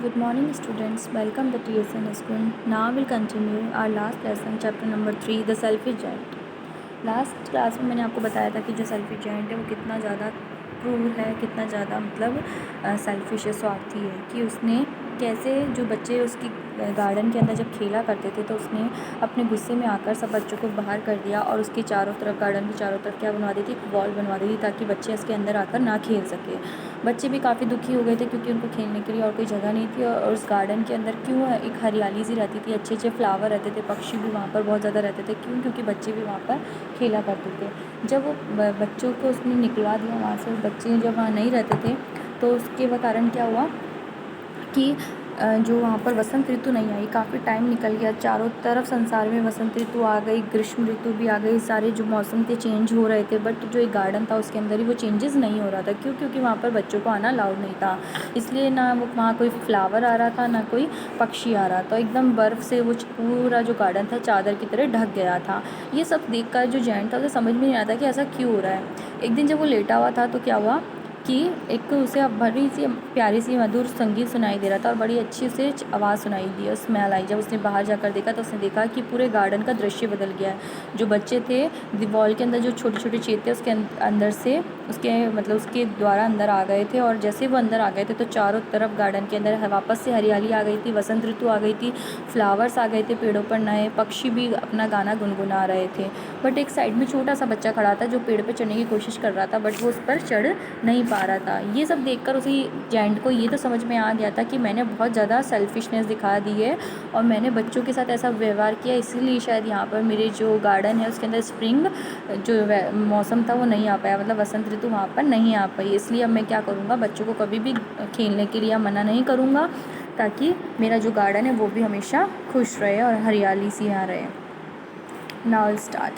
Good morning students, welcome to TSN School. Now we'll continue our last lesson, chapter number 3, the selfish giant. Last class में मैंने आपको बताया था कि जो सेल्फिश जायंट है वो कितना ज़्यादा क्रूर है, कितना ज़्यादा मतलब सेल्फिश है, स्वार्थी है, कि उसने कैसे जो बच्चे उसकी गार्डन के अंदर जब खेला करते थे तो उसने अपने गुस्से में आकर सब बच्चों को बाहर कर दिया और उसके चारों तरफ, गार्डन के चारों तरफ क्या बनवा दी थी, एक वॉल बनवा दी थी ताकि बच्चे इसके अंदर आकर ना खेल सके। बच्चे भी काफ़ी दुखी हो गए थे क्योंकि उनको खेलने के लिए और कोई जगह नहीं थी और उस गार्डन के अंदर क्यों एक हरियाली सी रहती थी, अच्छे अच्छे फ्लावर रहते थे, पक्षी भी वहाँ पर बहुत ज़्यादा रहते थे। क्यों? क्योंकि बच्चे भी वहाँ पर खेला करते थे। जब वो बच्चों को उसने निकलवा दिया वहाँ से, बच्चे जब वहाँ नहीं रहते थे तो उसके कारण क्या हुआ कि जो वहाँ पर वसंत ऋतु नहीं आई, काफ़ी टाइम निकल गया, चारों तरफ संसार में वसंत ऋतु आ गई, ग्रीष्म ऋतु भी आ गई, सारे जो मौसम थे चेंज हो रहे थे, बट जो एक गार्डन था उसके अंदर ही वो चेंजेस नहीं हो रहा था। क्यों? क्योंकि वहाँ पर बच्चों को आना अलाउड नहीं था, इसलिए ना वो वहाँ कोई फ्लावर आ रहा था ना कोई पक्षी आ रहा था। एकदम बर्फ़ से वो पूरा जो गार्डन था चादर की तरह ढक गया था। ये सब देख कर जो जैंट था उसे समझ में नहीं आता कि ऐसा क्यों हो रहा है। एक दिन जब वो लेटा हुआ था तो क्या हुआ कि एक उसे बड़ी सी प्यारी सी मधुर संगीत सुनाई दे रहा था और बड़ी अच्छी उसे आवाज़ सुनाई दी और स्मेल आई। जब उसने बाहर जाकर देखा तो उसने देखा कि पूरे गार्डन का दृश्य बदल गया है। जो बच्चे थे दीवार के अंदर, जो छोटे छोटे छेद थे उसके अंदर से उसके मतलब उसके द्वारा अंदर आ गए थे और जैसे वो अंदर आ गए थे तो चारों तरफ गार्डन के अंदर वापस से हरियाली आ गई थी, वसंत ऋतु आ गई थी, फ्लावर्स आ गए थे पेड़ों पर, नए पक्षी भी अपना गाना गुनगुना रहे थे। बट एक साइड में छोटा सा बच्चा खड़ा था जो पेड़ पर चढ़ने की कोशिश कर रहा था, बट वो उस पर चढ़ नहीं पा रहा था। ये सब देखकर उसी जैंट को ये तो समझ में आ गया था कि मैंने बहुत ज़्यादा सेल्फिशनेस दिखा दी है और मैंने बच्चों के साथ ऐसा व्यवहार किया, इसीलिए शायद यहाँ पर मेरे जो गार्डन है उसके अंदर स्प्रिंग जो मौसम था वो नहीं आ पाया, मतलब वसंत ऋतु वहाँ पर नहीं आ पाई। इसलिए अब मैं क्या करूँगा, बच्चों को कभी भी खेलने के लिए मना नहीं करूँगा ताकि मेरा जो गार्डन है वो भी हमेशा खुश रहे और हरियाली सी यहाँ रहे। Now I'll start.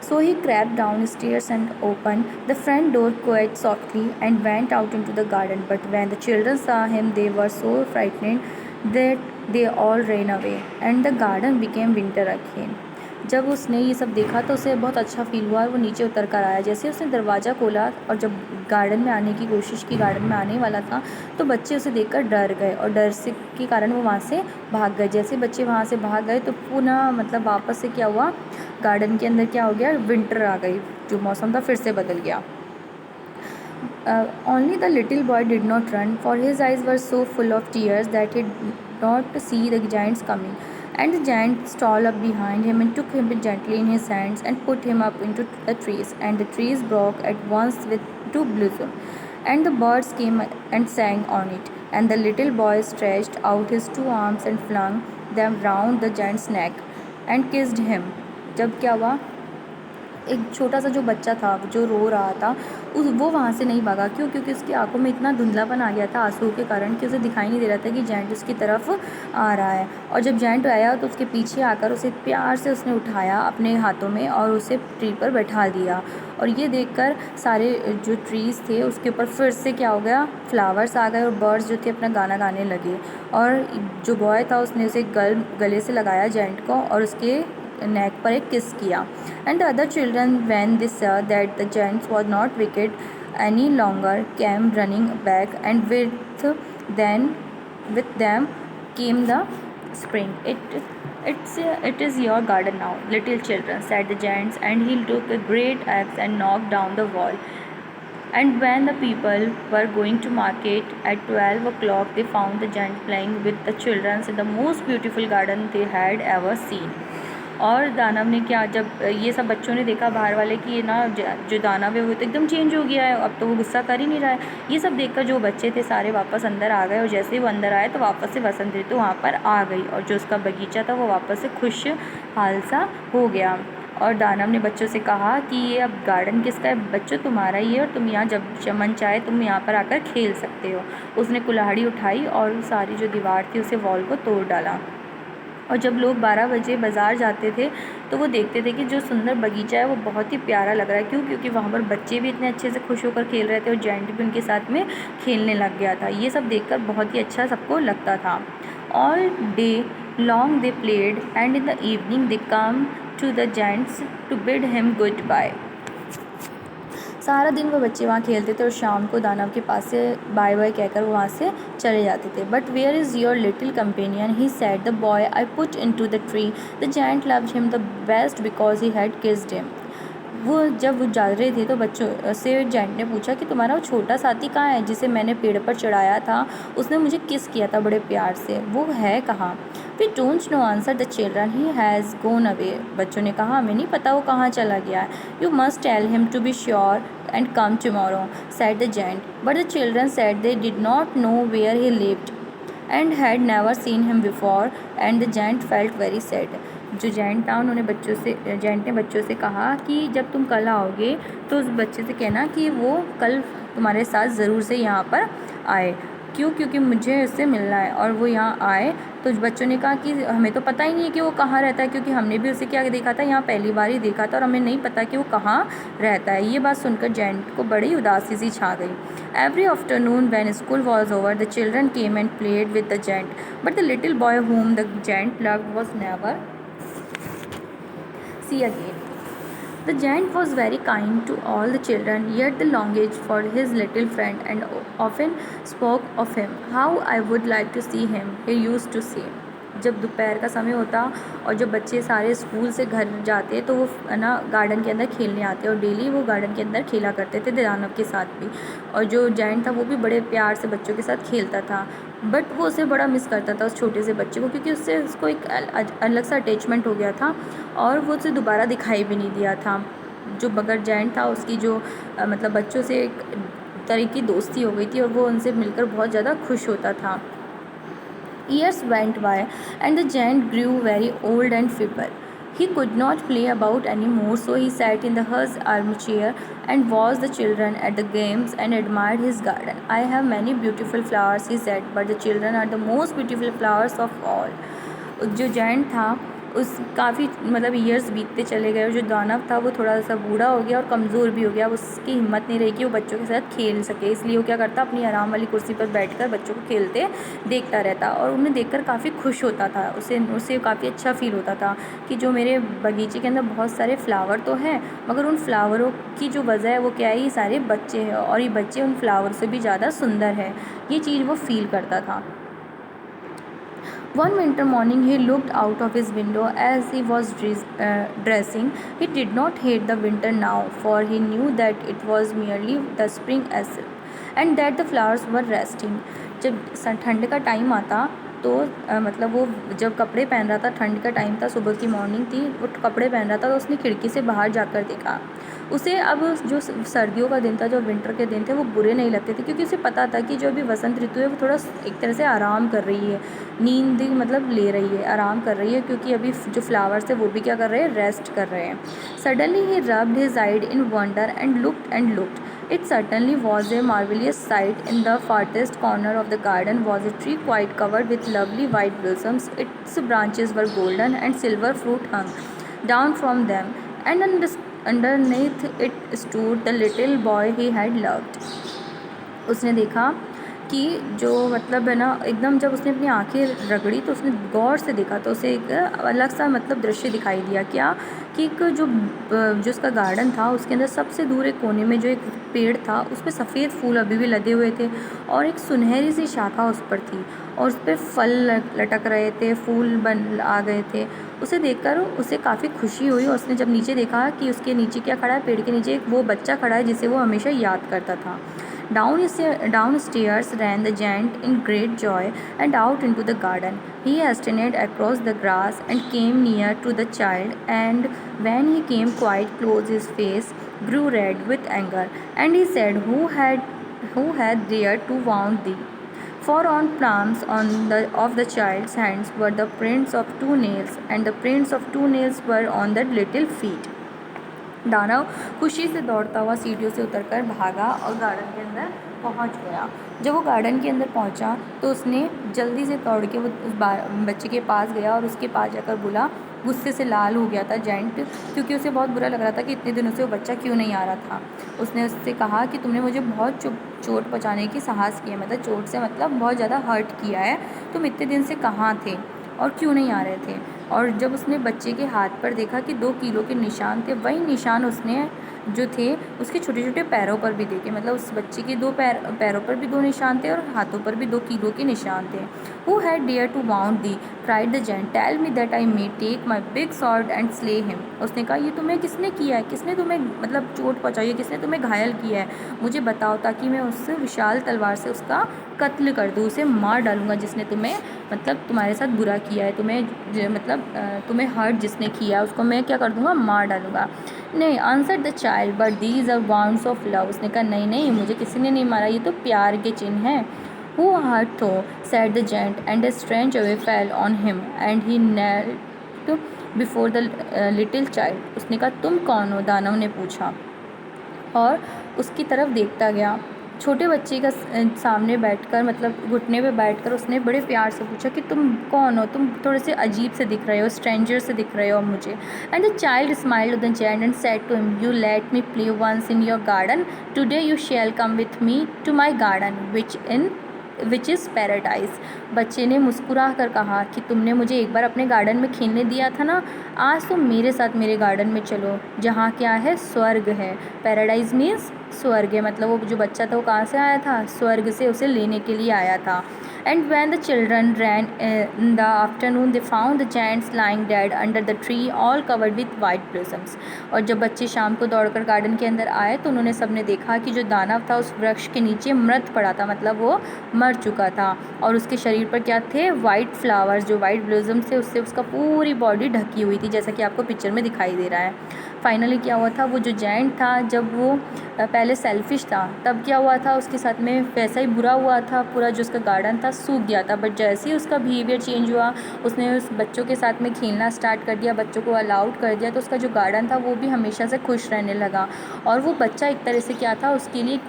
So he crept downstairs and opened the front door quite softly and went out into the garden. But when the children saw him, they were so frightened that they all ran away, and the garden became winter again. जब उसने ये सब देखा तो उसे बहुत अच्छा feel हुआ और वो नीचे उतर कर आया। जैसे उसने दरवाज़ा खोला और जब गार्डन में आने की कोशिश की, गार्डन में आने वाला था, तो बच्चे उसे देखकर डर गए और डर से के कारण वो वहाँ से भाग गए। जैसे बच्चे वहाँ से भाग गए तो पुनः मतलब वापस से क्या हुआ, गार्डन के अंदर क्या हो गया, विंटर आ गई, जो मौसम था फिर से बदल गया। Only the little boy did not run, for his eyes were so full of tears that he did not see the giants coming. And the giant stole up behind him and took him gently in his hands and put him up into the trees. And the trees broke at once with two blossom, and the birds came and sang on it. And the little boy stretched out his two arms and flung them round the giant's neck and kissed him. जब क्या हुआ, एक छोटा सा जो बच्चा था जो रो रहा था वो वहाँ से नहीं भागा। क्यों? क्योंकि उसकी आंखों में इतना धुंधलापन आ गया था आंसुओं के कारण कि उसे दिखाई नहीं दे रहा था कि जैंट उसकी तरफ आ रहा है। और जब जैंट आया तो उसके पीछे आकर उसे प्यार से उसने उठाया अपने हाथों में और उसे ट्री पर बैठा दिया। और ये देखकर सारे जो ट्रीज़ थे उसके ऊपर फिर से क्या हो गया, फ्लावर्स आ गए और बर्ड्स जो थे अपना गाना गाने लगे। और जो बॉय था उसने उसे गले से लगाया जैंट को और उसके नेक पर एक किस किया। And the other children, when they saw that the giant was not wicked any longer, came running back, and with them came the spring. It is your garden now, little children, said the giants, and he took a great axe and knocked down the wall. And when the people were going to market at 12 o'clock, they found the giant playing with the children in the most beautiful garden they had ever seen. और दानव ने क्या, जब ये सब बच्चों ने देखा बाहर वाले कि ये ना जो दानव है वो तो एकदम चेंज हो गया है, अब तो वो गुस्सा कर ही नहीं रहा है। ये सब देखकर जो बच्चे थे सारे वापस अंदर आ गए और जैसे ही वो अंदर आए तो वापस से वसंत ऋतु वहाँ पर आ गई और जो उसका बगीचा था वो वापस से खुश हाल सा हो गया। और दानव ने बच्चों से कहा कि ये अब गार्डन किसका है, बच्चों तुम्हारा ही है और तुम यहाँ जब मन चाहे तुम यहाँ पर आकर खेल सकते हो। उसने कुल्हाड़ी उठाई और सारी जो दीवार थी उसे वॉल को तोड़ डाला। और जब लोग 12 बजे बाज़ार जाते थे तो वो देखते थे कि जो सुंदर बगीचा है वो बहुत ही प्यारा लग रहा है। क्यों? क्योंकि वहाँ पर बच्चे भी इतने अच्छे से खुश होकर खेल रहे थे और जैंट भी उनके साथ में खेलने लग गया था। ये सब देखकर बहुत ही अच्छा सबको लगता था। All day long they played and in the evening they come to the giants to bid him good bye. सारा दिन वो बच्चे वहाँ खेलते थे और शाम को दानव के पास से बाय बाय कहकर वो वहाँ से चले जाते थे। But where is your little companion, he said, the boy I put into the tree, the giant loved him the best because he had kissed him. वो जब वो जा रहे थे तो बच्चों से जायंट ने पूछा कि तुम्हारा वो छोटा साथी कहाँ है जिसे मैंने पेड़ पर चढ़ाया था, उसने मुझे किस किया था बड़े प्यार से, वो है कहाँ? We don't know answer the children, he has gone away. बच्चों ने कहा हमें नहीं पता वो कहाँ चला गया है। You must tell him to be sure and come tomorrow, said the giant. But the children said they did not know where he lived and had never seen him before and the giant felt very sad. जो giant था उन्होंने giant ने बच्चों से कहा कि जब तुम कल आओगे तो उस बच्चे से कहना कि वो कल तुम्हारे साथ ज़रूर से यहाँ पर आए। क्यों? क्योंकि मुझे उससे मिलना है। और वो यहाँ आए तो बच्चों ने कहा कि हमें तो पता ही नहीं है कि वो कहाँ रहता है, क्योंकि हमने भी उसे क्या देखा था, यहाँ पहली बार ही देखा था और हमें नहीं पता कि वो कहाँ रहता है। ये बात सुनकर जायंट को बड़ी उदासी सी छा गई। Every afternoon when school was over the children came and played with the giant, but the little boy whom the giant loved was never see again. The giant was very kind to all the children, yet they longed for his little friend and often spoke of him. How I would like to see him, he used to say. जब दोपहर का समय होता और जब बच्चे सारे school से घर जाते तो वो ना गार्डन के अंदर खेलने आते और डेली वो गार्डन के अंदर खेला करते थे दानव के साथ भी। और जो जायंट था वो भी बड़े प्यार से बच्चों के साथ खेलता था, बट वो उसे बड़ा मिस करता था उस छोटे से बच्चे को, क्योंकि उससे उसको एक अलग सा अटैचमेंट हो गया था और वो उसे दोबारा दिखाई भी नहीं दिया था। जो बगर जायंट था उसकी जो मतलब बच्चों से एक तरह की दोस्ती हो गई थी और वो उनसे मिलकर बहुत ज़्यादा खुश होता था। Years went by and the giant grew very old and feeble. He could not play about anymore, so he sat in the his armchair and watched the children at the games and admired his garden. I have many beautiful flowers, he said, but the children are the most beautiful flowers of all. जो giant था उस काफ़ी मतलब years बीतते चले गए और जो दानव था वो थोड़ा सा बूढ़ा हो गया और कमज़ोर भी हो गया। उसकी हिम्मत नहीं रही कि वो बच्चों के साथ खेल सके, इसलिए वो क्या करता अपनी आराम वाली कुर्सी पर बैठकर बच्चों को खेलते देखता रहता और उन्हें देखकर काफ़ी खुश होता था। उसे काफ़ी अच्छा फील होता था कि जो मेरे बगीचे के अंदर बहुत सारे फ्लावर तो हैं, मगर उन फ्लावरों की जो वजह है वो क्या है, ये सारे बच्चे हैं और ये बच्चे उन फ्लावर से भी ज़्यादा सुंदर है। ये चीज़ वो फील करता था। One winter morning he looked out of his window as he was dressing. He did not hate the winter now, for he knew that it was merely the spring itself and that the flowers were resting. जब ठंड का time आता तो मतलब वो जब कपड़े पहन रहा था, ठंड का टाइम था, सुबह की मॉर्निंग थी, वो कपड़े पहन रहा था तो उसने खिड़की से बाहर जाकर देखा। उसे अब जो सर्दियों का दिन था, जो विंटर के दिन थे, वो बुरे नहीं लगते थे, क्योंकि उसे पता था कि जो अभी वसंत ऋतु है वो थोड़ा एक तरह से आराम कर रही है, नींद मतलब ले रही है, आराम कर रही है, क्योंकि अभी जो फ्लावर्स है वो भी क्या कर रहे हैं, रेस्ट कर रहे हैं। Suddenly he rubbed his eyes in wonder and looked. It certainly was a marvelous sight. In the farthest corner of the garden was a tree quite covered with lovely white blossoms. Its branches were golden and silver fruit hung down from them, and underneath it stood the little boy he had loved. उसने देखा कि जो मतलब है ना, एकदम जब उसने अपनी आंखें रगड़ी तो उसने गौर से देखा तो उसे एक अलग सा मतलब दृश्य दिखाई दिया। क्या कि एक जो उसका गार्डन था उसके अंदर सबसे दूर एक कोने में जो एक पेड़ था उस पर सफ़ेद फूल अभी भी लदे हुए थे और एक सुनहरी सी शाखा उस पर थी और उस पर फल लटक रहे थे, फूल बन आ गए थे। उसे देखकर उसे काफ़ी खुशी हुई और उसने जब नीचे देखा कि उसके नीचे क्या खड़ा है, पेड़ के नीचे एक वो बच्चा खड़ा है जिसे वो हमेशा याद करता था। Downstairs ran the giant in great joy and out into the garden. He hastened across the grass and came near to the child, and when he came quite close his face grew red with anger, and he said, Who had dared to wound thee? For on palms of the child's hands were the prints of 2 nails, and the prints of 2 nails were on the little feet. दानव खुशी से दौड़ता हुआ सीढ़ियों से उतरकर भागा और गार्डन के अंदर पहुंच गया। जब वो गार्डन के अंदर पहुंचा तो उसने जल्दी से दौड़ के वो उस बच्चे के पास गया और उसके पास जाकर बोला। गुस्से से लाल हो गया था जायंट, क्योंकि उसे बहुत बुरा लग रहा था कि इतने दिनों से वो बच्चा क्यों नहीं आ रहा था। उसने उससे कहा कि तुमने मुझे बहुत चोट पहुँचाने की साहस किया, मतलब चोट से मतलब बहुत ज़्यादा हर्ट किया है, तुम इतने दिन से कहाँ थे और क्यों नहीं आ रहे थे। और जब उसने बच्चे के हाथ पर देखा कि 2 कीलों के निशान थे, वही निशान उसने जो थे उसके छोटे छोटे पैरों पर भी देखे, मतलब उस बच्चे के पैरों पर भी 2 निशान थे और हाथों पर भी 2 कीलों के निशान थे। Who had dare to wound thee, cried the giant, tell me that I may take my big sword and slay him. उसने कहा ये तुम्हें किसने किया है, किसने तुम्हें मतलब चोट पहुँचाई है, किसने तुम्हें घायल किया है, मुझे बताओ ताकि मैं उस विशाल तलवार से उसका कत्ल कर दूँ, उसे मार डालूँगा जिसने तुम्हें मतलब तुम्हारे साथ बुरा किया है, तुम्हें हर्ट जिसने किया है उसको मैं क्या कर दूँगा, मार डालूँगा। नहीं, answer the child, but these are wounds of love. उसने कहा नहीं नहीं, मुझे किसी ने नहीं मारा, ये तो प्यार के चिन्ह हैं। Who art thou, said the giant, and a strange awe fell on him, and he knelt before the little child. उसने कहा तुम कौन हो, दानव ने पूछा और उसकी तरफ देखता गया। छोटे बच्चे का सामने बैठकर मतलब घुटने पे बैठकर उसने बड़े प्यार से पूछा कि तुम कौन हो, तुम थोड़े से अजीब से दिख रहे हो, स्ट्रेंजर से दिख रहे हो मुझे। And the child smiled the giant and said to him, you let me play once in your garden, today you shall come with me to my garden which is paradise. बच्चे ने मुस्कुरा कर कहा कि तुमने मुझे एक बार अपने गार्डन में खेलने दिया था ना, आज तुम मेरे साथ मेरे गार्डन में चलो जहाँ क्या है, स्वर्ग है। पैराडाइज मीन्स स्वर्ग है, मतलब वो जो बच्चा था वो कहाँ से आया था, स्वर्ग से उसे लेने के लिए आया था। And when the children ran in the afternoon, they found the giants lying dead under the tree, all covered with white blossoms. और जब बच्चे शाम को दौड़कर गार्डन के अंदर आए तो उन्होंने सबने देखा कि जो दानव था उस वृक्ष के नीचे मृत पड़ा था, मतलब वो मर चुका था और उसके शरीर पर क्या थे, वाइट फ्लावर्स, जो वाइट ब्लॉसम थे उससे उसका पूरी बॉडी ढकी हुई थी, जैसा कि आपको पिक्चर में दिखाई दे रहा है। फाइनली क्या हुआ था, वो जो जायंट था जब वो पहले सेल्फिश था तब क्या हुआ था, उसके साथ में वैसा ही बुरा हुआ था, पूरा जो उसका गार्डन था सूख गया था। बट जैसे ही उसका बिहेवियर चेंज हुआ, उसने उस बच्चों के साथ में खेलना स्टार्ट कर दिया, बच्चों को अलाउड कर दिया, तो उसका जो गार्डन था वो भी हमेशा से खुश रहने लगा। और वो बच्चा एक तरह से क्या था, उसके लिए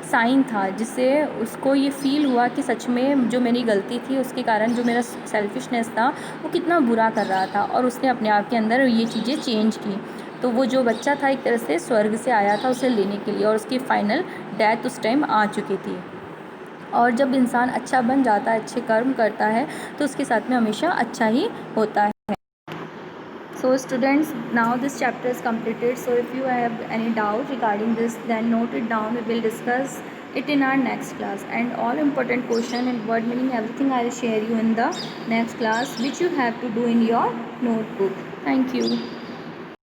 साइन था, जिससे उसको ये फ़ील हुआ कि सच में जो मेरी गलती थी उसके कारण जो मेरा सेल्फिशनेस था वो कितना बुरा कर रहा था, और उसने अपने आप के अंदर ये चीज़ें चेंज की। तो वो जो बच्चा था एक तरह से स्वर्ग से आया था उसे लेने के लिए, और उसकी फ़ाइनल डेथ उस टाइम आ चुकी थी। और जब इंसान अच्छा बन जाता है, अच्छे कर्म करता है, तो उसके साथ में हमेशा अच्छा ही होता है। So students, now this chapter is completed. So if you have any doubt regarding this, then note it down. We will discuss it in our next class, and all important question and word meaning everything I will share you in the next class, which you have to do in your notebook. Thank you.